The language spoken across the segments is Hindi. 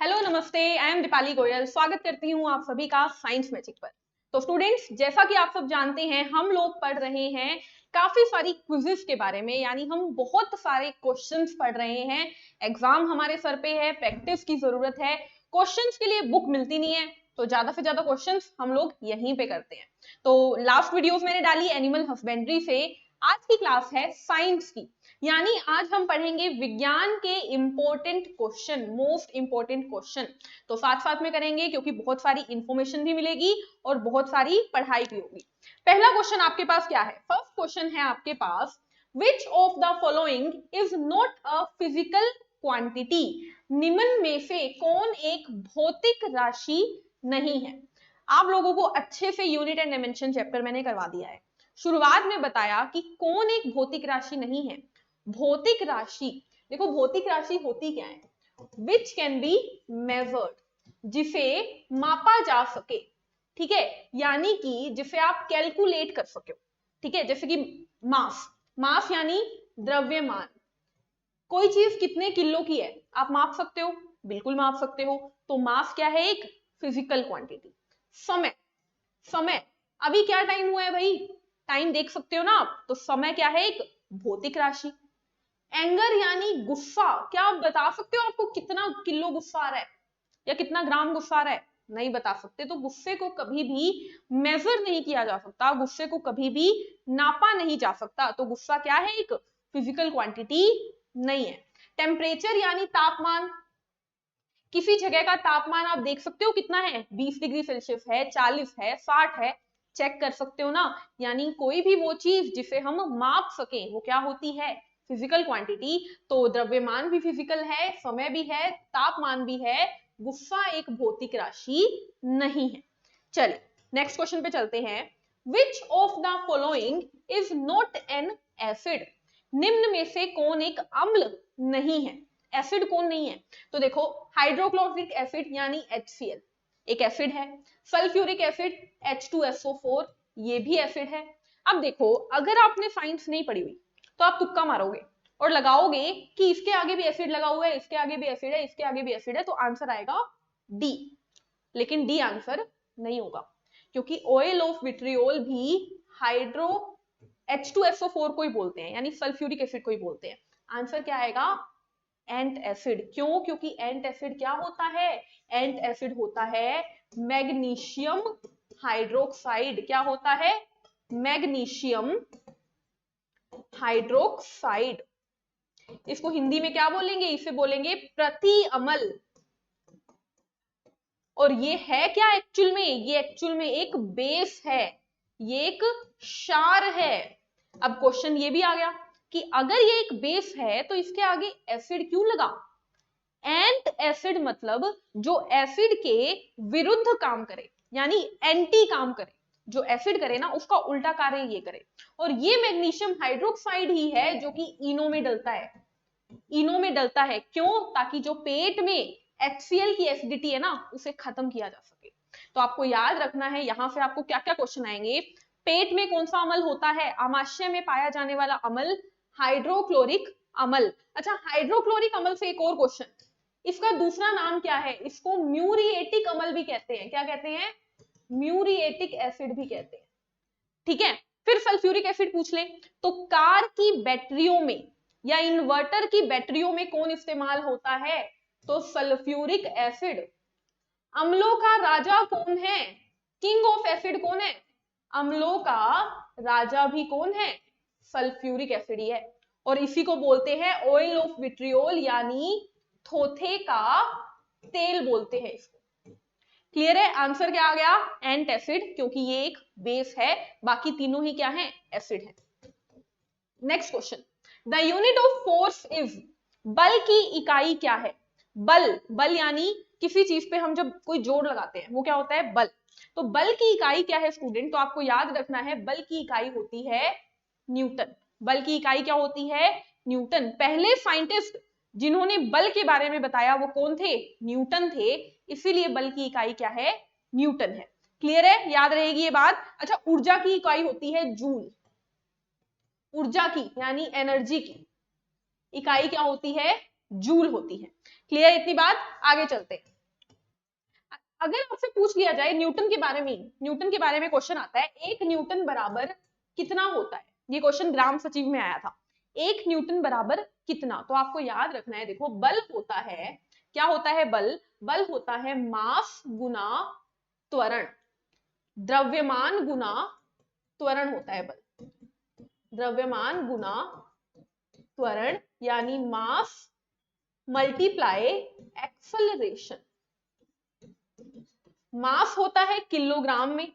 हेलो नमस्ते, आई एम दीपाली गोयल। स्वागत करती हूँ आप सभी का साइंस मैजिक पर। तो स्टूडेंट्स, जैसा कि आप सब जानते हैं, हम लोग पढ़ रहे हैं काफी सारी क्विजेस के बारे में, यानी हम बहुत सारे क्वेश्चंस पढ़ रहे हैं। एग्जाम हमारे सर पे है, प्रैक्टिस की जरूरत है। क्वेश्चंस के लिए बुक मिलती नहीं है, तो ज्यादा से ज्यादा क्वेश्चंस हम लोग यहीं पे करते हैं। तो लास्ट वीडियोस मैंने डाली एनिमल हस्बेंड्री से, आज की क्लास है साइंस की, यानी आज हम पढ़ेंगे विज्ञान के important question, most important question. तो साथ साथ में करेंगे क्योंकि बहुत सारी इंफॉर्मेशन भी मिलेगी और बहुत सारी पढ़ाई भी होगी। पहला क्वेश्चन आपके पास क्या है? फर्स्ट क्वेश्चन है आपके पास, which of the following is not a physical quantity? निम्न में से कौन एक भौतिक राशि नहीं है? आप लोगों को अच्छे से यूनिट एंड डायमेंशन चैप्टर मैंने करवा दिया है। शुरुआत में बताया कि कौन एक भौतिक राशि नहीं है। भौतिक राशि, देखो भौतिक राशि होती क्या है? विच कैन बी मेजर्ड, जिसे मापा जा सके, ठीक है, यानी कि जिसे आप कैलकुलेट कर सके, ठीक है। जैसे कि मास, मास यानी द्रव्यमान। कोई चीज कितने किलो की है आप माप सकते हो? बिल्कुल माप सकते हो। तो मास क्या है? एक फिजिकल क्वांटिटी। समय, समय अभी क्या टाइम हुआ है भाई? टाइम देख सकते हो ना आप, तो समय क्या है? एक भौतिक राशि। एंगर यानी गुस्सा, क्या आप बता सकते हो आपको कितना किलो गुस्सा आ रहा है या कितना ग्राम गुस्सा आ रहा है? नहीं बता सकते। तो गुस्से को कभी भी मेजर नहीं किया जा सकता, गुस्से को कभी भी नापा नहीं जा सकता। तो गुस्सा क्या है? एक फिजिकल क्वांटिटी नहीं है। टेम्परेचर यानी तापमान, किसी जगह का तापमान आप देख सकते हो कितना है? 20 डिग्री सेल्सियस है, 40 है, 60 है, चेक कर सकते हो ना। यानी कोई भी वो चीज जिसे हम माप सके वो क्या होती है? Physical quantity. तो द्रव्यमान भी फिजिकल है, समय भी है, तापमान भी है, गुस्सा एक भौतिक राशि नहीं है। चलिए नेक्स्ट क्वेश्चन पे चलते हैं। विच of the following is not an acid? निम्न में से कौन एक अम्ल नहीं है? एसिड कौन नहीं है? तो देखो, हाइड्रोक्लोरिक एसिड यानी HCl एक एसिड है। सल्फ्यूरिक एसिड H2SO4 ये भी एसिड है। अब देखो, अगर आपने साइंस नहीं पढ़ी हुई तो आप तुक्का मारोगे और लगाओगे कि इसके आगे भी एसिड लगा हुआ है, इसके आगे भी एसिड है, इसके आगे भी एसिड है, तो आंसर आएगा डी। लेकिन डी आंसर नहीं होगा, क्योंकि ऑयल ऑफ विट्रियोल भी हाइड्रो H2SO4 को ही बोलते हैं, यानी सल्फ्यूरिक एसिड को ही बोलते हैं। आंसर क्या आएगा? एंट एसिड। क्यों? क्योंकि एंट एसिड क्या होता है? एंट एसिड होता है मैग्नीशियम हाइड्रोक्साइड। क्या होता है? Magnesium hydroxide. इसको हिंदी में क्या बोलेंगे? इसे बोलेंगे प्रति अमल। और ये है क्या एक्चुअल में? ये एक्चुअल में एक बेस है, ये एक क्षार है। अब क्वेश्चन ये भी आ गया कि अगर ये एक बेस है तो इसके आगे एसिड क्यों लगा? एंट एसिड मतलब जो एसिड के विरुद्ध काम करे, यानी एंटी काम करे। जो एसिड करे ना, उसका उल्टा कार्य ये करे। और ये मैग्नीशियम हाइड्रोक्साइड ही है जो कि इनो में डलता है। इनो में डलता है क्यों? ताकि जो पेट में HCl की एसिडिटी है ना, उसे खत्म किया जा सके। तो आपको याद रखना है, यहां से आपको क्या क्या क्वेश्चन आएंगे। पेट में कौन सा अमल होता है? आमाशय में पाया जाने वाला अमल हाइड्रोक्लोरिक अमल। अच्छा, हाइड्रोक्लोरिक अमल से एक और क्वेश्चन, इसका दूसरा नाम क्या है? इसको म्यूरिएटिक अमल भी कहते हैं। क्या कहते हैं? म्यूरिएटिक एसिड भी कहते हैं, ठीक है। फिर सल्फ्यूरिक एसिड पूछ ले तो कार की बैटरियों में या इन्वर्टर की बैटरियों में कौन इस्तेमाल होता है? तो सल्फ्यूरिक एसिड। अम्लों का राजा कौन है? किंग ऑफ एसिड कौन है? अम्लों का राजा भी कौन है? सल्फ्यूरिक एसिड ही है। और इसी को बोलते हैं ऑयल ऑफ विट्रियोल, यानी थोथे का तेल बोलते हैं इसको। क्लियर है? आंसर क्या आ गया? एंट एसिड, क्योंकि ये एक बेस है, बाकी तीनों ही क्या है? एसिड है। Next question, the unit of force is? बल की इकाई क्या है? बल, बल यानी किसी चीज पे हम जब कोई जोर लगाते हैं वो क्या होता है? बल। तो बल की इकाई क्या है स्टूडेंट? तो आपको याद रखना है, बल की इकाई होती है न्यूटन। बल की इकाई क्या होती है? न्यूटन। पहले साइंटिस्ट जिन्होंने बल के बारे में बताया वो कौन थे? न्यूटन थे। इसीलिए बल की इकाई क्या है? न्यूटन है। क्लियर है? याद रहेगी ये बात। अच्छा, ऊर्जा की इकाई होती है जूल। ऊर्जा की यानी एनर्जी की इकाई क्या होती है? जूल होती है। क्लियर इतनी बात? आगे चलते हैं। अगर आपसे पूछ लिया जाए न्यूटन के बारे में, न्यूटन के बारे में क्वेश्चन आता है, 1 न्यूटन बराबर कितना होता है, ये क्वेश्चन ग्राम सचिव में आया था, 1 न्यूटन बराबर कितना, तो आपको याद रखना है, देखो बल होता है, क्या होता है बल, बल होता है मास गुना त्वरण, द्रव्यमान गुना त्वरण होता है बल, द्रव्यमान गुना त्वरण, यानी मास मल्टीप्लाई एक्सेलरेशन। मास होता है किलोग्राम में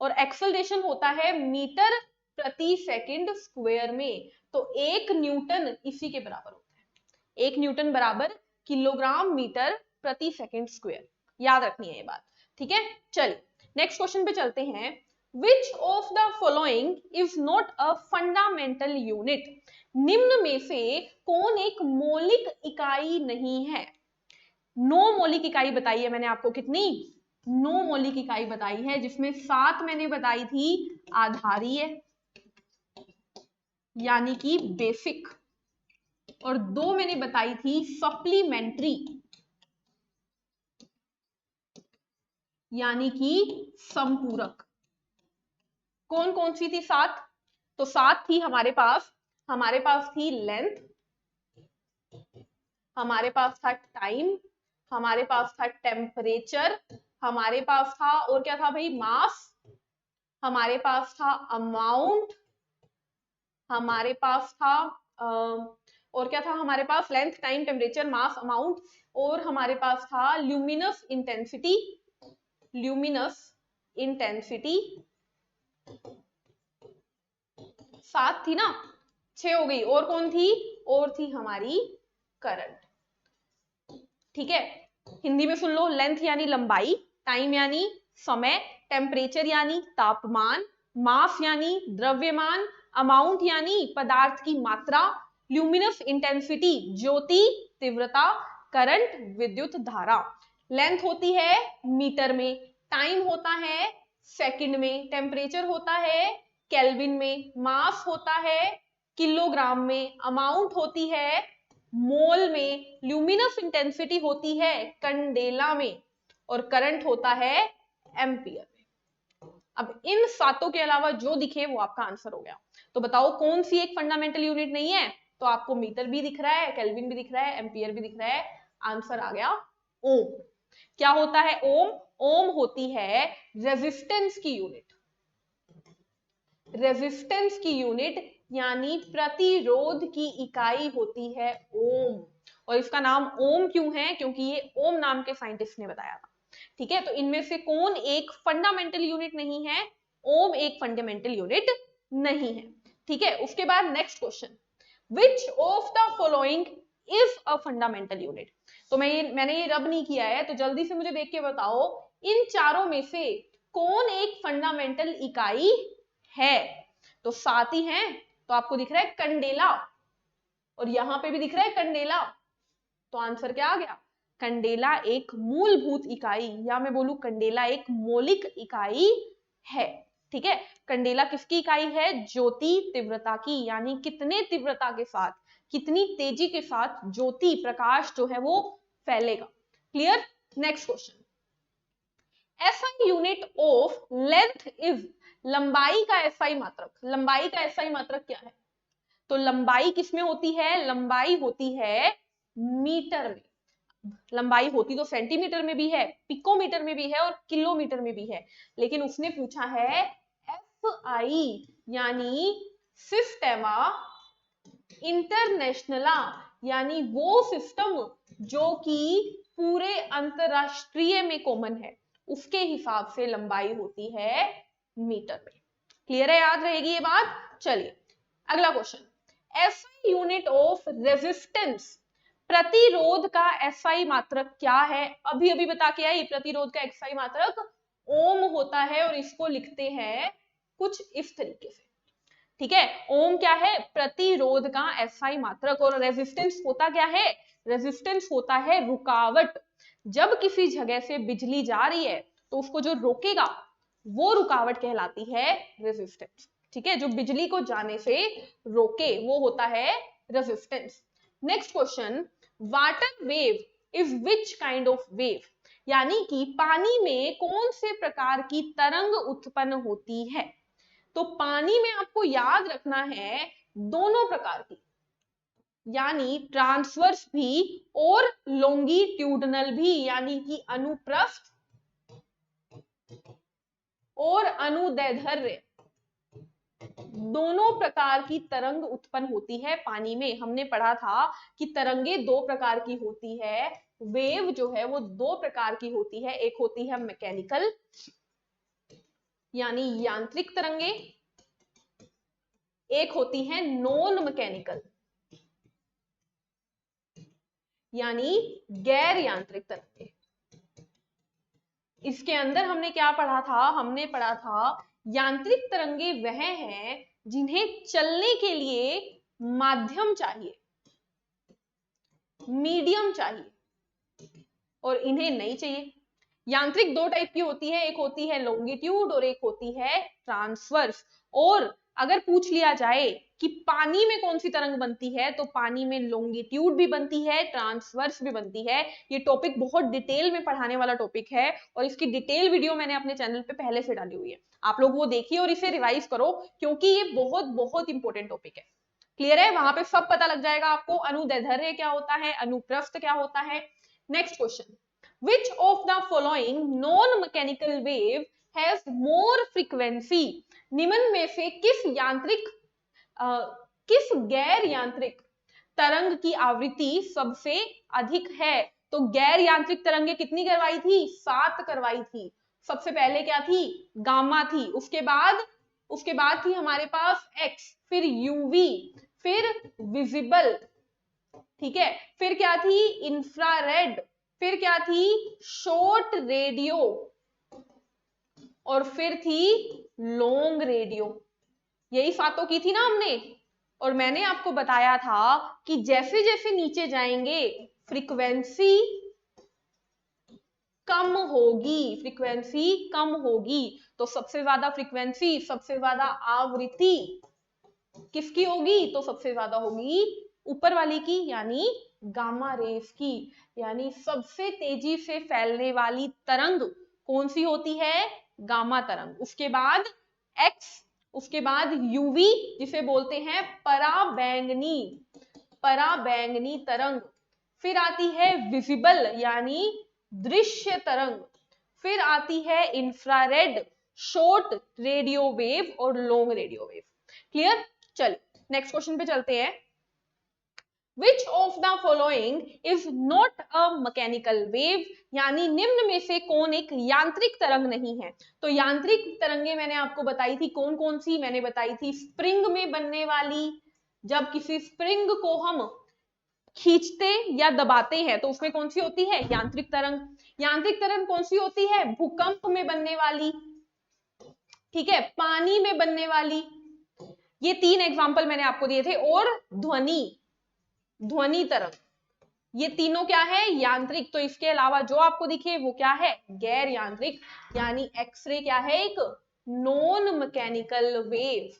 और एक्सेलरेशन होता है मीटर प्रति सेकंड स्क्वायर में, तो 1 न्यूटन इसी के बराबर होता है, 1 न्यूटन बराबर किलोग्राम मीटर प्रति सेकंड स्क्वायर, याद रखनी है ये बात, ठीक है। चलिए नेक्स्ट क्वेश्चन पे चलते हैं, विच of the following is not a fundamental unit, निम्न में से कौन एक मौलिक इकाई नहीं है। 9 मौलिक इकाई बताई है मैंने आपको, कितनी, 9 मौलिक इकाई बताई है, जिसमें 7 मैंने बताई थी आधारीय यानी कि बेसिक, और 2 मैंने बताई थी सप्लीमेंट्री यानी कि संपूरक। कौन कौन सी थी 7, तो 7 थी हमारे पास थी लेंथ, हमारे पास था टाइम, हमारे पास था टेम्परेचर, हमारे पास था और क्या था भाई, मास, हमारे पास था अमाउंट, हमारे पास था और क्या था हमारे पास, लेंथ टाइम टेम्परेचर मास अमाउंट, और हमारे पास था ल्यूमिनस इंटेंसिटी, ल्यूमिनस इंटेंसिटी। 7 थी ना, 6 हो गई, और कौन थी, और थी हमारी करंट, ठीक है। हिंदी में सुन लो, लेंथ यानी लंबाई, टाइम यानी समय, टेम्परेचर यानी तापमान, मास यानी द्रव्यमान, अमाउंट यानी पदार्थ की मात्रा, ल्यूमिनस इंटेंसिटी ज्योति तीव्रता, करंट विद्युत धारा। लेंथ होती है मीटर में, टाइम होता है सेकंड में, टेम्परेचर होता है केल्विन में, मास होता है किलोग्राम में, अमाउंट होती है मोल में, ल्यूमिनस इंटेंसिटी होती है कंडेला में, और करंट होता है एम्पियर में। अब इन 7 के अलावा जो दिखे वो आपका आंसर हो गया, तो बताओ कौन सी एक फंडामेंटल यूनिट नहीं है, तो आपको मीटर भी दिख रहा है, केल्विन भी दिख रहा है, एम्पियर भी दिख रहा है, आंसर आ गया ओम। क्या होता है ओम, ओम होती है रेजिस्टेंस की यूनिट, रेजिस्टेंस की यूनिट यानी प्रतिरोध की इकाई होती है ओम, और इसका नाम ओम क्यों है, क्योंकि ये ओम नाम के साइंटिस्ट ने बताया था, ठीक है। तो इनमें से कौन एक फंडामेंटल यूनिट नहीं है, ओम एक फंडामेंटल यूनिट नहीं है, ठीक है। उसके बाद next question, which of the following is a fundamental unit, तो मैंने ये रब नहीं किया है, तो जल्दी से मुझे देख के बताओ इन चारों में से कौन एक फंडामेंटल इकाई है, तो 7 ही हैं, तो आपको दिख रहा है कंडेला, और यहां पे भी दिख रहा है कंडेला, तो आंसर क्या आ गया, कंडेला एक मूलभूत इकाई, या मैं बोलूं कंडेला एक मौलिक इकाई है, ठीक है। कंडेला किसकी इकाई है, ज्योति तीव्रता की, यानी कितने तीव्रता के साथ, कितनी तेजी के साथ ज्योति प्रकाश जो है वो फैलेगा, clear. Next question, SI unit of length is, लंबाई का SI मात्रक, लंबाई का SI मात्रक क्या है, तो लंबाई किसमें होती है, लंबाई होती है मीटर में, लंबाई होती तो सेंटीमीटर में भी है, पिकोमीटर में भी है और किलोमीटर में भी है, लेकिन उसने पूछा है SI यानी सिस्टेमा इंटरनेशनला, यानी वो सिस्टम जो कि पूरे अंतरराष्ट्रीय में कॉमन है, उसके हिसाब से लंबाई होती है मीटर में, क्लियर है, याद रहेगी ये बात। चलिए अगला question, SI unit of resistance, प्रतिरोध का SI मात्रक क्या है, अभी अभी बता के आई, प्रतिरोध का SI मात्रक ओम होता है, और इसको लिखते हैं कुछ इस तरीके से, ठीक है। ओम क्या है, प्रतिरोध का SI मात्रक, और रेजिस्टेंस होता क्या है, रेजिस्टेंस होता है रुकावट, जब किसी जगह से बिजली जा रही है तो उसको जो रोकेगा वो रुकावट कहलाती है रेजिस्टेंस, ठीक है, जो बिजली को जाने से रोके वो होता है resistance. Next question, water wave is which kind of wave, यानी कि पानी में कौन से प्रकार की तरंग उत्पन्न होती है। तो पानी में आपको याद रखना है दोनों प्रकार की, यानी ट्रांसवर्स भी और लॉन्गिट्यूडनल भी, यानी कि अनुप्रस्थ और अनुदैर्ध्य, दोनों प्रकार की तरंग उत्पन्न होती है पानी में। हमने पढ़ा था कि तरंगे दो प्रकार की होती है, वेव जो है वो दो प्रकार की होती है, एक होती है मैकेनिकल यानी यांत्रिक तरंगे, एक होती है नॉन मैकेनिकल यानी गैर यांत्रिक तरंगे। इसके अंदर हमने क्या पढ़ा था, हमने पढ़ा था यांत्रिक तरंगे वह हैं जिन्हें चलने के लिए माध्यम चाहिए, मीडियम चाहिए, और इन्हें नहीं चाहिए। यांत्रिक दो टाइप की होती है, एक होती है लॉन्गिट्यूड और एक होती है ट्रांसवर्स। और अगर पूछ लिया जाए कि पानी में कौन सी तरंग बनती है, तो पानी में लॉन्गिट्यूड भी बनती है, ट्रांसवर्स भी बनती है। ये टॉपिक बहुत डिटेल में पढ़ाने वाला टॉपिक है और इसकी डिटेल वीडियो मैंने अपने चैनल पे पहले से डाली हुई है, आप लोग वो देखिए और इसे रिवाइज करो क्योंकि ये बहुत बहुत इंपॉर्टेंट टॉपिक है। क्लियर है, वहां पे सब पता लग जाएगा आपको, अनुदैर्ध्य क्या होता है, अनुप्रस्थ क्या होता है। Next question, which of the following non-mechanical wave has more frequency? निम्न में से किस गैर यांत्रिक तरंग की आवृत्ति सबसे अधिक है। तो गैर यांत्रिक तरंगे कितनी करवाई थी, 7 करवाई थी। सबसे पहले क्या थी, गामा थी, उसके बाद थी हमारे पास एक्स, फिर यूवी, फिर विजिबल, ठीक है, फिर क्या थी इंफ्रारेड, फिर क्या थी शॉर्ट रेडियो, और फिर थी लॉन्ग रेडियो। यही सातों की थी ना हमने। और मैंने आपको बताया था कि जैसे जैसे नीचे जाएंगे फ्रीक्वेंसी कम होगी, फ्रीक्वेंसी कम होगी। तो सबसे ज्यादा फ्रीक्वेंसी, सबसे ज्यादा आवृत्ति किसकी होगी, तो सबसे ज्यादा होगी ऊपर वाली की, यानी गामा रेस की। यानी सबसे तेजी से फैलने वाली तरंग कौन सी होती है, गामा तरंग। उसके बाद एक्स, उसके बाद यूवी जिसे बोलते हैं पराबैंगनी तरंग, फिर आती है विजिबल यानी दृश्य तरंग, फिर आती है इंफ्रारेड, शॉर्ट रेडियो वेव और लॉन्ग रेडियो वेव। क्लियर, चलिए नेक्स्ट क्वेश्चन पे चलते हैं। Which of the following is not a mechanical wave? यानी निम्न में से कौन एक यांत्रिक तरंग नहीं है। तो यांत्रिक तरंगे मैंने आपको बताई थी कौन कौन सी, मैंने बताई थी स्प्रिंग में बनने वाली, जब किसी स्प्रिंग को हम खींचते या दबाते हैं तो उसमें कौन सी होती है, यांत्रिक तरंग। यांत्रिक तरंग कौन सी होती है, भूकंप में बनने वाली, ठीक है, पानी में बनने वाली। ये 3 एग्जाम्पल मैंने आपको दिए थे। और ध्वनि तरंग, ये तीनों क्या है, यांत्रिक। तो इसके अलावा जो आपको दिखे वो क्या है, गैर यांत्रिक, यानी एक्सरे क्या है, एक नॉन मैकेनिकल वेव।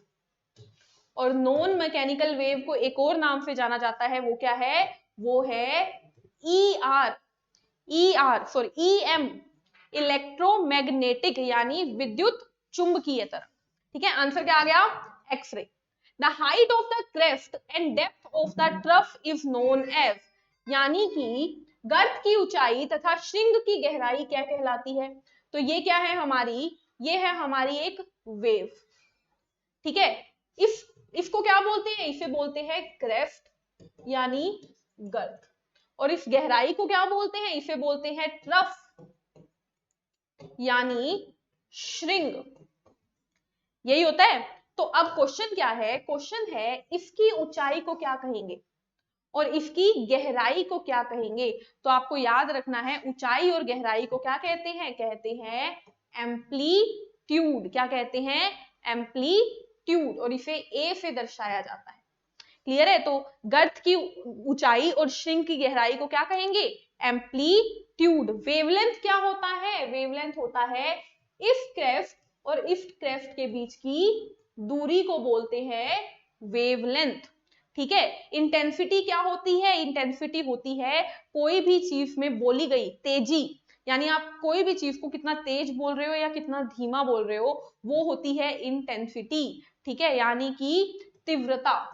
और नॉन मैकेनिकल वेव को एक और नाम से जाना जाता है, वो क्या है, वो है EM, इलेक्ट्रोमैग्नेटिक यानी विद्युत चुंबकीय तरंग। ठीक है, आंसर क्या आ गया, x-ray. The height of the crest and depth of the trough is known as, यानी कि गर्त की ऊंचाई तथा श्रृंग की गहराई क्या कहलाती है। तो ये क्या है हमारी, ये है हमारी एक वेव, ठीक है। इसको क्या बोलते हैं, इसे बोलते हैं क्रेस्ट यानी गर्त। और इस गहराई को क्या बोलते हैं, इसे बोलते हैं ट्रफ यानी श्रृंग। यही होता है। तो अब क्वेश्चन क्या है, क्वेश्चन है इसकी ऊंचाई को क्या कहेंगे और इसकी गहराई को क्या कहेंगे। तो आपको याद रखना है ऊंचाई और गहराई को क्या कहते हैं, कहते हैं एम्पलीट्यूड। क्या कहते हैं, एम्पलीट्यूड, और इसे ए से दर्शाया जाता है। क्लियर है। तो गर्त की ऊंचाई और श्रृंग की गहराई को क्या कहेंगे, एम्पलीट्यूड। वेवलेंथ क्या होता है, वेवलेंथ होता है इस क्रेस्ट और इस क्रेस्ट के बीच की दूरी को बोलते हैं वेवलेंथ। ठीक है। इंटेंसिटी क्या होती है, इंटेंसिटी होती है कोई भी चीज में बोली गई तेजी यानी आप कोई भी चीज को कितना तेज बोल रहे हो या कितना धीमा बोल रहे हो, वो होती है इंटेंसिटी। ठीक है, यानी कि तीव्रता।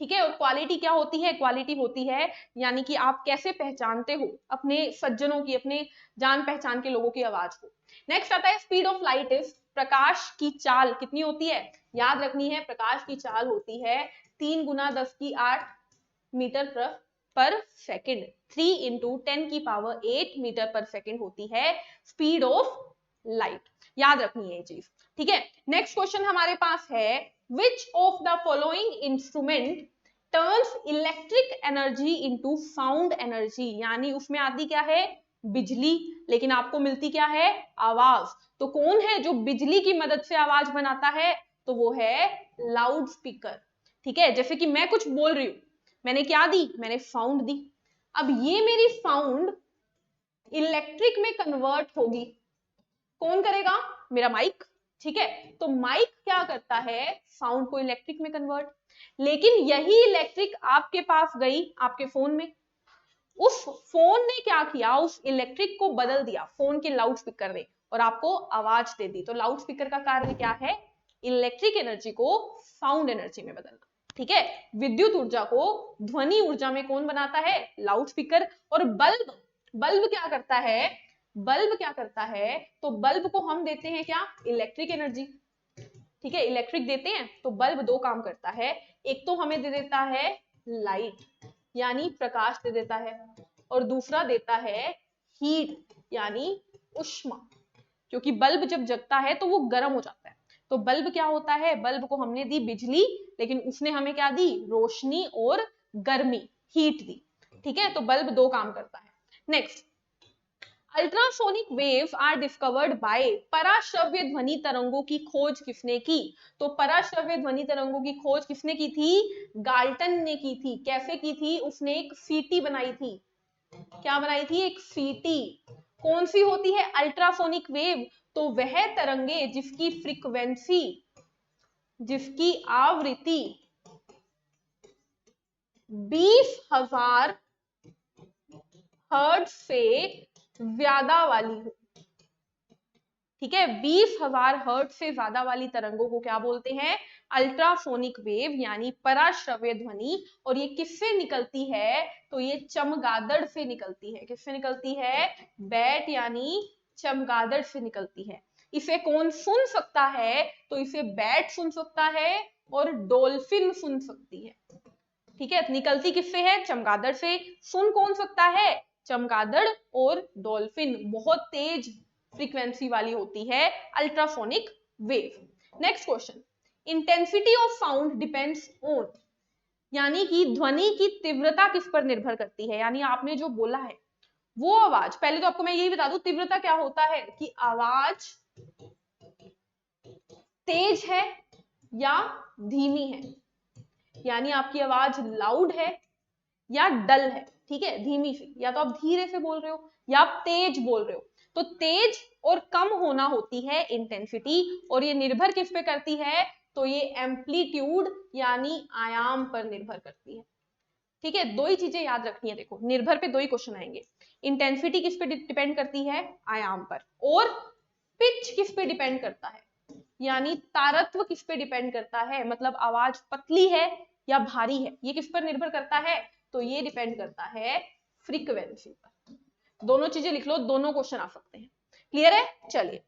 ठीक है, और क्वालिटी क्या होती है? क्वालिटी होती है यानी कि आप कैसे पहचानते हो अपने सज्जनों की, अपने जान पहचान के लोगों की आवाज को। नेक्स्ट आता है स्पीड ऑफ लाइट इज, प्रकाश की चाल कितनी होती है? याद रखनी है, प्रकाश की चाल होती है 3 गुना 10⁸ मीटर पर सेकेंड। 3 इंटू 10⁸ मीटर पर सेकेंड होती है स्पीड ऑफ लाइट। याद रखनी है ये चीज। ठीक है, नेक्स्ट क्वेश्चन हमारे पास है, विच of the following instrument turns electric energy into sound energy? यानी उसमें आती क्या है? बिजली, लेकिन आपको मिलती क्या है? आवाज। तो कौन है जो बिजली की मदद से आवाज बनाता है? तो वो है लाउड स्पीकर। ठीक है, जैसे कि मैं कुछ बोल रही हूं, मैंने क्या दी? मैंने साउंड दी। अब ये मेरी साउंड इलेक्ट्रिक में कन्वर्ट होगी, कौन करेगा? मेरा माइक। ठीक है, तो माइक क्या करता है? साउंड को इलेक्ट्रिक में कन्वर्ट। लेकिन यही इलेक्ट्रिक आपके पास गई आपके फोन में, उस फोन ने क्या किया? उस इलेक्ट्रिक को बदल दिया फोन के लाउड स्पीकर ने और आपको आवाज दे दी। तो लाउड स्पीकर का कार्य क्या है? इलेक्ट्रिक एनर्जी को साउंड एनर्जी में बदलना। ठीक है, विद्युत ऊर्जा को ध्वनि ऊर्जा में कौन बनाता है? Loud speaker. और बल्ब, बल्ब क्या करता है? बल्ब क्या करता है? तो बल्ब को हम देते हैं क्या? Electric energy. ठीक है, इलेक्ट्रिक देते हैं, तो बल्ब दो काम करता है। एक तो हमें दे देता है लाइट यानी प्रकाश दे देता है, और दूसरा देता है हीट यानी उष्मा, क्योंकि बल्ब जब जगता है तो वो गर्म हो जाता है। तो बल्ब क्या होता है? बल्ब को हमने दी बिजली, लेकिन उसने हमें क्या दी? रोशनी और गर्मी, हीट दी। ठीक है, तो बल्ब दो काम करता है। Next, ultrasonic waves are discovered by, पराश्रव्य ध्वनि तरंगों की खोज किसने की? तो पराश्रव्य ध्वनि तरंगों की खोज किसने की थी? गाल्टन ने की थी। कैसे की थी? उसने एक सीटी बनाई थी। क्या बनाई थी? एक सीटी। कौन सी होती है अल्ट्रासोनिक वेव? तो वह तरंगे जिसकी फ्रीक्वेंसी, जिसकी आवृत्ति 20,000 हर्ट्ज से ज्यादा वाली हो। ठीक है, 20,000 हर्ट्ज से ज्यादा वाली तरंगों को क्या बोलते हैं? अल्ट्रासोनिक वेव यानी पराश्रव्य ध्वनि। और ये किससे निकलती है? तो ये चमगादड़ से निकलती है। किससे निकलती है? बैट यानी चमगादड़ से निकलती है। इसे कौन सुन सकता है? तो इसे बैट सुन सकता है और डॉल्फिन सुन सकती है। ठीक है, निकलती किससे है? चमगादड़ से। सुन कौन सकता है? चमगादड़ और डॉल्फिन। बहुत तेज फ्रीक्वेंसी वाली होती है ultrasonic wave. Next question, intensity of sound depends on, यानी कि ध्वनि की तीव्रता किस पर निर्भर करती है? यानी आपने जो बोला है वो आवाज, पहले तो आपको मैं यही बता दूं तीव्रता क्या होता है, कि आवाज तेज है या धीमी है। यानी आपकी आवाज लाउड है या डल है। ठीक है, धीमी सी, या तो आप धीरे से बोल रहे हो या आप तेज बोल रहे हो। तो तेज और कम होना होती है इंटेंसिटी, और ये निर्भर किस पे करती है? तो ये एम्पलीट्यूड यानी आयाम पर निर्भर करती है। ठीक है, दो ही चीजें याद रखनी है। देखो, निर्भर पे दो ही क्वेश्चन आएंगे। इंटेंसिटी किस पे डिपेंड करती है? आयाम पर। और पिच किस पे डिपेंड करता है? यानी तारत्व किस पे डिपेंड करता है? मतलब आवाज पतली है या भारी है, ये किस पर निर्भर करता है? तो ये डिपेंड करता है फ्रीक्वेंसी पर। दोनों चीजें लिख लो, दोनों क्वेश्चन आ सकते हैं। क्लियर है? चलिए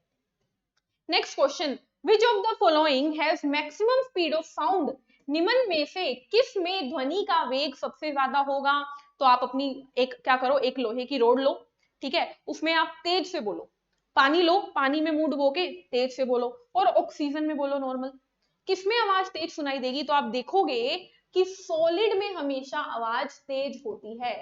next question, which of the following has maximum speed of sound? निम्न में से किस में ध्वनि का वेग सबसे ज्यादा होगा? तो आप अपनी एक क्या करो, एक लोहे की रोड लो। ठीक है, उसमें आप तेज से बोलो। पानी लो, पानी में मुंह डुबो के तेज से बोलो, और ऑक्सीजन में बोलो नॉर्मल। किसमें आवाज तेज सुनाई देगी? तो आप देखोगे कि सॉलिड में हमेशा आवाज तेज होती है,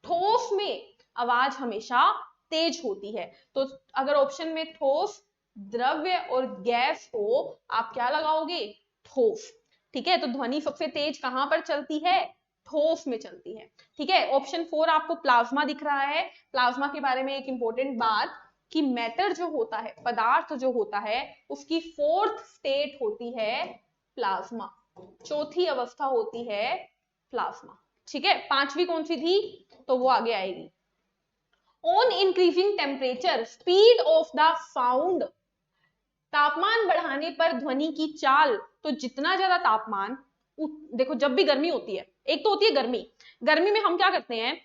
ठोस में आवाज हमेशा तेज होती है। तो अगर ऑप्शन में ठोस, द्रव्य और गैस हो, आप क्या लगाओगे? ठोस। ठीक है, तो ध्वनि सबसे तेज कहां पर चलती है? ठोस में चलती है। ठीक है, ऑप्शन 4 आपको प्लाज्मा दिख रहा है। प्लाज्मा के बारे में एक इंपॉर्टेंट बात, कि मैटर जो होता है, पदार्थ जो होता है, उसकी फोर्थ स्टेट होती है प्लाज्मा, चौथी अवस्था होती है प्लाज्मा। ठीक है, पांचवी कौन सी थी? तो वो आगे आएगी। On increasing temperature speed of the sound, तापमान बढ़ाने पर ध्वनि की चाल। तो जितना ज्यादा तापमान, देखो जब भी गर्मी होती है, एक तो होती है गर्मी, गर्मी में हम क्या करते हैं,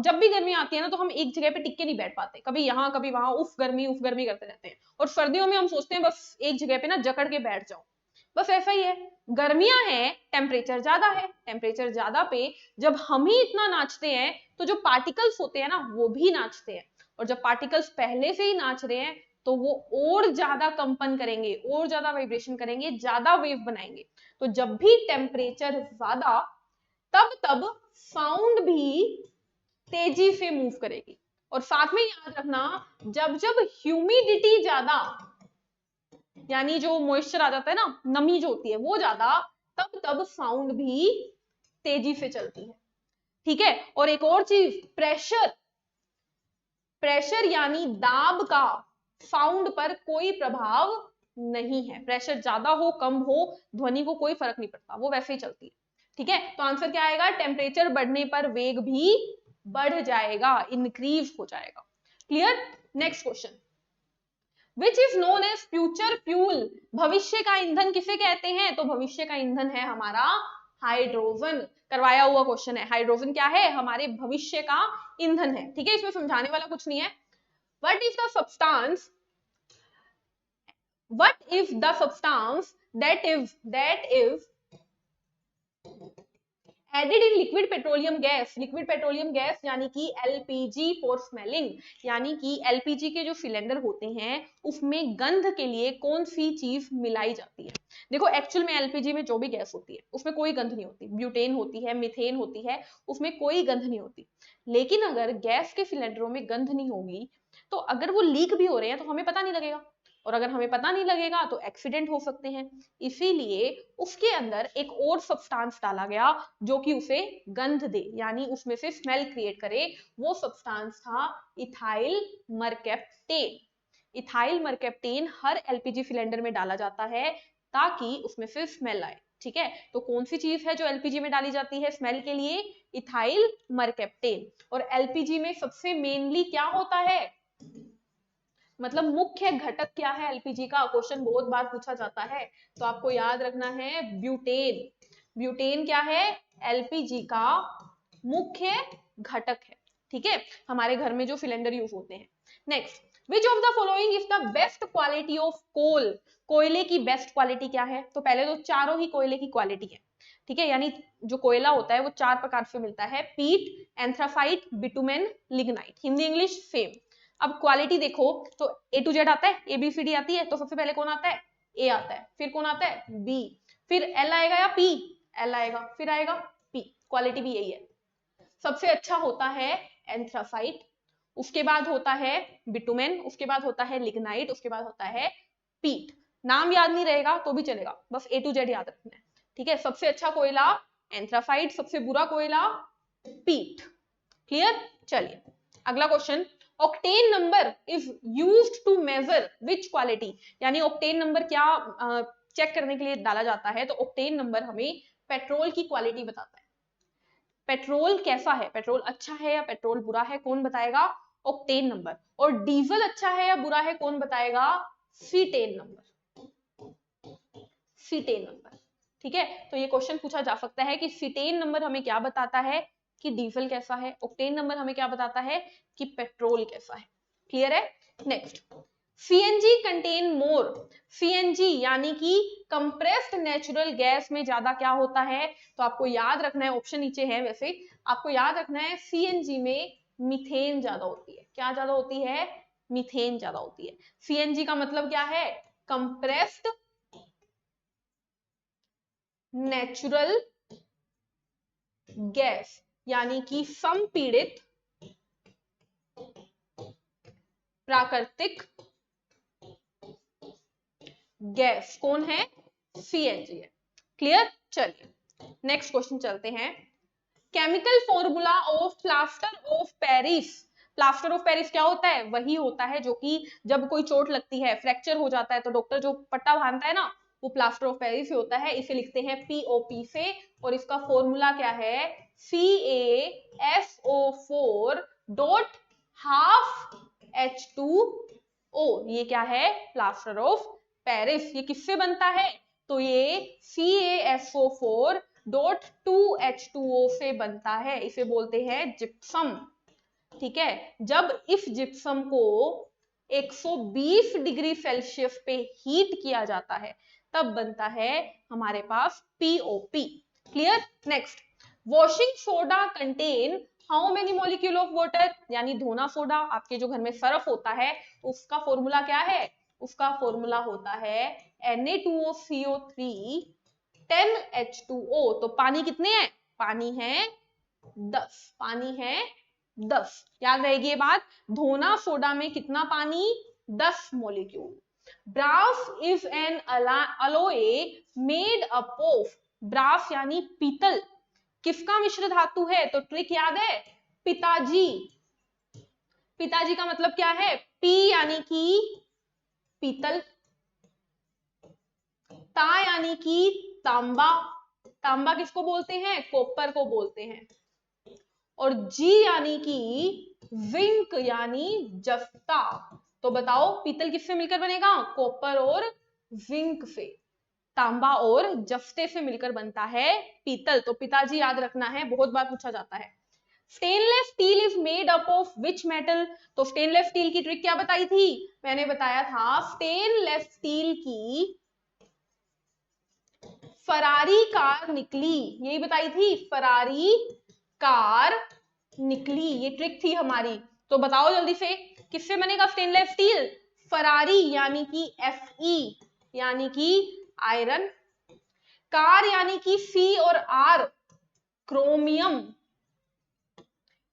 जब भी गर्मी आती है ना तो हम एक जगह पे टिक के नहीं बैठ पाते, कभी यहाँ कभी वहां, उफ गर्मी करते रहते हैं। और सर्दियों में हम सोचते हैं बस एक जगह पे ना जकड़ के बैठ जाओ। बस ऐसा ही है, गर्मियां हैं, टेम्परेचर ज्यादा है, टेम्परेचर ज्यादा पे जब हम ही इतना नाचते हैं तो जो पार्टिकल्स होते हैं ना वो भी नाचते हैं, और जब पार्टिकल्स पहले से ही नाच रहे हैं तो वो और ज्यादा कंपन करेंगे, और ज्यादा वाइब्रेशन करेंगे, ज्यादा वेव बनाएंगे। तो जब भी टेम्परेचर ज्यादा, तब तब साउंड भी तेजी से मूव करेगी। और साथ में याद रखना, जब जब ह्यूमिडिटी ज्यादा, यानी जो मॉइस्चर आ जाता है ना, नमी जो होती है वो ज्यादा, तब तब साउंड भी तेजी से चलती है। ठीक है, और एक और चीज, प्रेशर, प्रेशर यानी दाब का साउंड पर कोई प्रभाव नहीं है। प्रेशर ज्यादा हो कम हो ध्वनि को कोई फर्क नहीं पड़ता, वो वैसे ही चलती है। ठीक है, तो आंसर क्या आएगा, टेम्परेचर बढ़ने पर वेग भी बढ़ जाएगा, इंक्रीज हो जाएगा। Clear. Next question, which is known as future fuel, भविष्य का ईंधन किसे कहते हैं? तो भविष्य का ईंधन है हमारा हाइड्रोजन। करवाया हुआ क्वेश्चन है, हाइड्रोजन क्या है, हमारे भविष्य का ईंधन है। ठीक है, इसमें समझाने वाला कुछ नहीं है। What is the substance? What is the substance that is added in liquid petroleum gas? Liquid petroleum gas यानी कि LPG for smelling, यानी कि LPG के जो सिलेंडर होते हैं उसमें गंध के लिए कौन सी चीज मिलाई जाती है? देखो एक्चुअल में LPG में जो भी गैस होती है उसमें कोई गंध नहीं होती, ब्यूटेन होती है, मीथेन होती है, उसमें कोई गंध नहीं होती। लेकिन अगर गैस के सिलेंडरों में गंध नहीं होगी तो अगर वो लीक भी हो रहे हैं तो हमें पता नहीं लगेगा, और अगर हमें पता नहीं लगेगा तो एक्सीडेंट हो सकते हैं। इसीलिए उसके अंदर एक और सब्सटेंस डाला गया जो कि उसे गंध दे, यानी उसमें से स्मेल क्रिएट करे। वो सब्सटेंस था इथाइल मरकैप्टेन। इथाइल मरकैप्टेन हर एलपीजी सिलेंडर में डाला जाता है ताकि उसमें से स्मेल आए। ठीक है, तो कौन सी चीज है जो एलपीजी में डाली जाती है स्मेल के लिए? इथाइल मरकैप्टेन। और एलपीजी में सबसे मेनली क्या होता है, मतलब मुख्य घटक क्या है एलपीजी का? क्वेश्चन बहुत बार पूछा जाता है, तो आपको याद रखना है ब्यूटेन। ब्यूटेन क्या है? एलपीजी का मुख्य घटक है। ठीक है, हमारे घर में जो सिलेंडर यूज होते हैं। Next, which of the following is the best quality of coal? कोयले की बेस्ट क्वालिटी क्या है? तो पहले तो चारों ही कोयले की क्वालिटी है। ठीक है, यानी जो कोयला होता है वो 4 प्रकार से मिलता है, peat, anthracite, bitumen, lignite. Hindi English same. अब क्वालिटी देखो तो ए टू जेड आता है, ए बी सी डी आती है, तो सबसे पहले कौन आता है? ए आता है, फिर कौन आता है? बी, फिर एल आएगा या पी? एल आएगा, फिर आएगा पी। क्वालिटी भी यही है। सबसे अच्छा होता है एंथ्रासाइट, उसके बाद होता है बिटुमेन, उसके बाद होता है लिग्नाइट, उसके बाद होता है पीट। नाम याद नहीं रहेगा तो भी चलेगा, बस ए टू जेड याद रखना है। ठीक है, सबसे अच्छा कोयला एंथ्रासाइट, सबसे बुरा कोयला पीट। क्लियर। चलिए अगला question, octane number is used to measure which quality? यानी ऑक्टेन नंबर क्या चेक करने के लिए डाला जाता है? तो ऑक्टेन नंबर हमें पेट्रोल की क्वालिटी बताता है। पेट्रोल कैसा है, पेट्रोल अच्छा है या पेट्रोल बुरा है, कौन बताएगा? Octane number. और डीजल अच्छा है या बुरा है, कौन बताएगा? Cetane number. Cetane number. ठीक है, तो ये क्वेश्चन पूछा जा सकता है कि सीटेन नंबर हमें क्या बताता है कि डीजल कैसा है, ऑक्टेन नंबर हमें क्या बताता है कि पेट्रोल कैसा है। क्लियर है। Next, CNG contain more. CNG यानी कि कंप्रेस्ड नेचुरल गैस में ज्यादा क्या होता है? तो आपको याद रखना है, ऑप्शन नीचे है वैसे, आपको याद रखना है सीएनजी में मीथेन ज्यादा होती है। क्या ज्यादा होती है? मीथेन ज्यादा होती है। सीएनजी का मतलब क्या है? कंप्रेस्ड नेचुरल गैस, यानी कि संपीड़ित प्राकृतिक गैस कौन है? सीएनजी है। क्लियर। चलिए नेक्स्ट क्वेश्चन चलते हैं, chemical formula of plaster of Paris. Plaster of Paris क्या होता है? वही होता है जो कि जब कोई चोट लगती है, फ्रैक्चर हो जाता है, तो डॉक्टर जो पट्टा बांधता है ना, वो प्लास्टर ऑफ पेरिस ही होता है। इसे लिखते हैं पीओपी से, और इसका फॉर्मूला क्या है? CaSO4 हाफ H2O, ये क्या है, प्लास्टर ऑफ पेरिस। ये किससे बनता है, तो ये CaSO4.2H2O से बनता है, इसे बोलते हैं जिप्सम। ठीक है, जब इस जिप्सम को 120 डिग्री सेल्सियस पे हीट किया जाता है तब बनता है हमारे पास POP। Clear. Next, washing soda contain how many molecule of water, यानी धोना सोडा, आपके जो घर में सर्फ होता है उसका फॉर्मूला क्या है, उसका फॉर्मूला होता है Na2CO3 10H2O। तो पानी कितने हैं, पानी है 10, पानी है 10। याद रहेगी ये बात, धोना सोडा में कितना पानी, 10 molecule. Brass is an alloy made up of, brass यानी पीतल किसका मिश्र धातु है, तो ट्रिक याद है, पिताजी। पिताजी का मतलब क्या है, पी यानी कि पीतल, ता यानी कि तांबा, तांबा किसको बोलते हैं, कॉपर को बोलते हैं, और जी यानी कि जिंक यानी जस्ता। तो बताओ पीतल किससे मिलकर बनेगा, कॉपर और जिंक से, तांबा और जस्ते से मिलकर बनता है पीतल। तो पिताजी याद रखना है, बहुत बार पूछा जाता है। Stainless steel is made up of which metal, तो स्टेनलेस स्टील की ट्रिक क्या बताई थी, मैंने बताया था स्टेनलेस स्टील की फरारी कार निकली, यही बताई थी, फरारी कार निकली, ये ट्रिक थी हमारी। तो बताओ जल्दी से किससे बनेगा स्टेनलेस स्टील, फरारी यानी कि Fe यानी कि आयरन, कार यानी कि C और R क्रोमियम,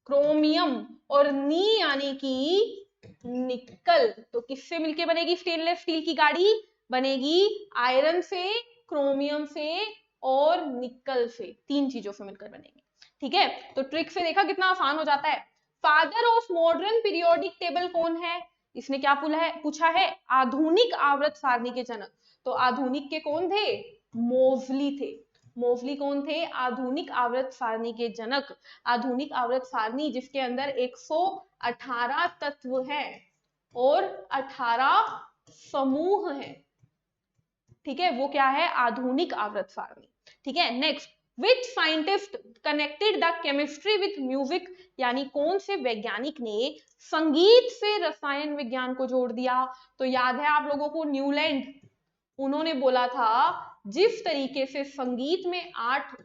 क्रोमियम, और नी यानी कि निकल। तो किससे मिलके बनेगी स्टेनलेस स्टील की गाड़ी, बनेगी आयरन से, क्रोमियम से और निकल से, तीन चीजों से मिलकर बनेगी। ठीक है, तो ट्रिक से देखा कितना आसान हो जाता है। Father of modern periodic table कौन है, इसने क्या पूछा है, आधुनिक आवर्त सारणी के जनक। तो आधुनिक के कौन थे, मोजली थे। मोजली कौन थे, आधुनिक आवर्त सारणी के जनक। आधुनिक आवर्त सारणी जिसके अंदर 118 तत्व हैं और 18 समूह हैं, ठीक है, वो क्या है, आधुनिक आवर्त सारणी। ठीक है, next, which scientist connected the chemistry with music, यानी कौन से वैज्ञानिक ने संगीत से रसायन विज्ञान को जोड़ दिया। तो याद है आप लोगों को न्यूलैंड, उन्होंने बोला था जिस तरीके से संगीत में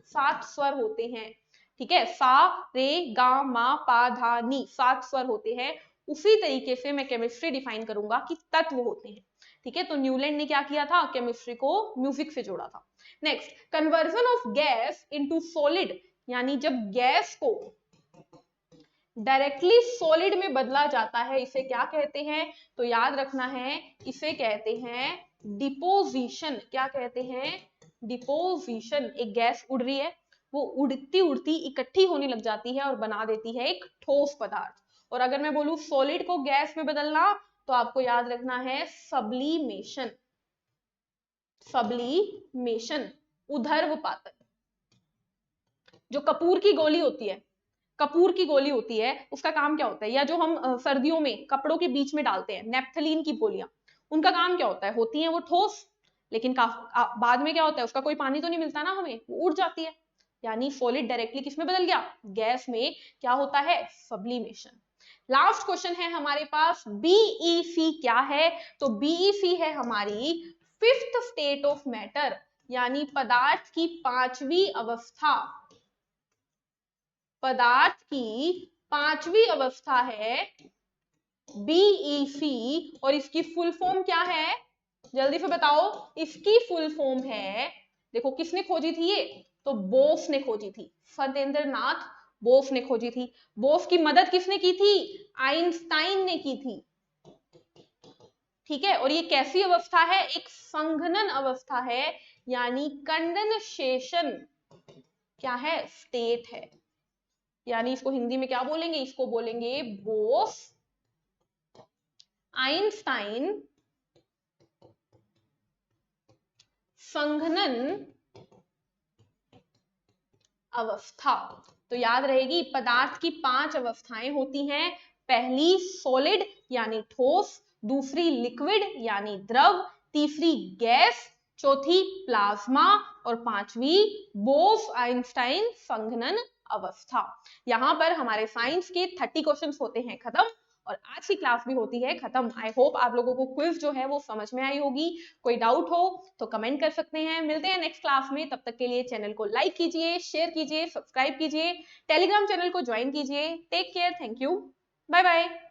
7 स्वर होते हैं, ठीक है, सा रे गा मा पा धा नी, 7 स्वर होते हैं, उसी तरीके से मैं केमिस्ट्री डिफाइन करूंगा कि तत्व होते हैं। ठीक है, तो न्यूलैंड ने क्या किया था, केमिस्ट्री को म्यूजिक से जोड़ा था। Next, conversion of gas into solid, यानी जब गैस को डायरेक्टली सॉलिड में बदला जाता है इसे क्या कहते हैं, तो याद रखना है, इसे कहते हैं डिपोजिशन। क्या कहते हैं, डिपोजिशन। एक गैस उड़ रही है, वो उड़ती उड़ती इकट्ठी होने लग जाती है और बना देती है एक ठोस पदार्थ। और अगर मैं बोलूं सॉलिड को गैस में बदलना, तो आपको याद रखना है सब्लिमेशन। सब्लिमेशन, उधर्वपातन। जो कपूर की गोली होती है, कपूर की गोली होती है, उसका काम क्या होता है, या जो हम सर्दियों में कपड़ों के बीच में डालते हैं नेप्थलीन की गोलियां, उनका काम क्या होता है, होती है वो ठोस, लेकिन बाद में क्या होता है, उसका कोई पानी तो नहीं मिलता ना हमें, वो उड़ जाती है। यानी सॉलिड डायरेक्टली किसमें बदल गया, गैस में। क्या होता है, सब्लिमेशन। लास्ट क्वेश्चन है हमारे पास, बीईसी क्या है, तो बीईसी है हमारी फिफ्थ स्टेट ऑफ मैटर, यानी पदार्थ की पांचवी अवस्था। पदार्थ की पांचवी अवस्था है बीईसी, और इसकी फुल फॉर्म क्या है, जल्दी से बताओ, इसकी फुल फॉर्म है, देखो किसने खोजी थी ये, तो बोस ने खोजी थी, सत्येंद्र नाथ बोस ने खोजी थी। बोस की मदद किसने की थी, आइंस्टाइन ने की थी। ठीक है, और ये कैसी अवस्था है, एक संघनन अवस्था है, यानी कंडेंसेशन क्या है, स्टेट है। यानी इसको हिंदी में क्या बोलेंगे, इसको बोलेंगे बोस आइंस्टाइन संघनन अवस्था। तो याद रहेगी, पदार्थ की 5 अवस्थाएं होती हैं। पहली सॉलिड यानी ठोस, दूसरी लिक्विड यानी द्रव, तीसरी गैस, चौथी प्लाज्मा और पांचवी बोफ-आइंस्टाइन संघनन अवस्था। यहाँ पर हमारे साइंस के 30 क्वेश्चंस होते हैं खत्म और आज की क्लास भी होती है खत्म। आई होप आप लोगों को क्विज जो है वो समझ में आई होगी। कोई डाउट हो तो कमेंट कर सकते हैं। मिलते हैं नेक्स्ट क्लास में, तब तक के लिए चैनल को लाइक कीजिए, शेयर कीजिए, सब्सक्राइब कीजिए, टेलीग्राम चैनल को ज्वाइन कीजिए। Take care, thank you, bye bye.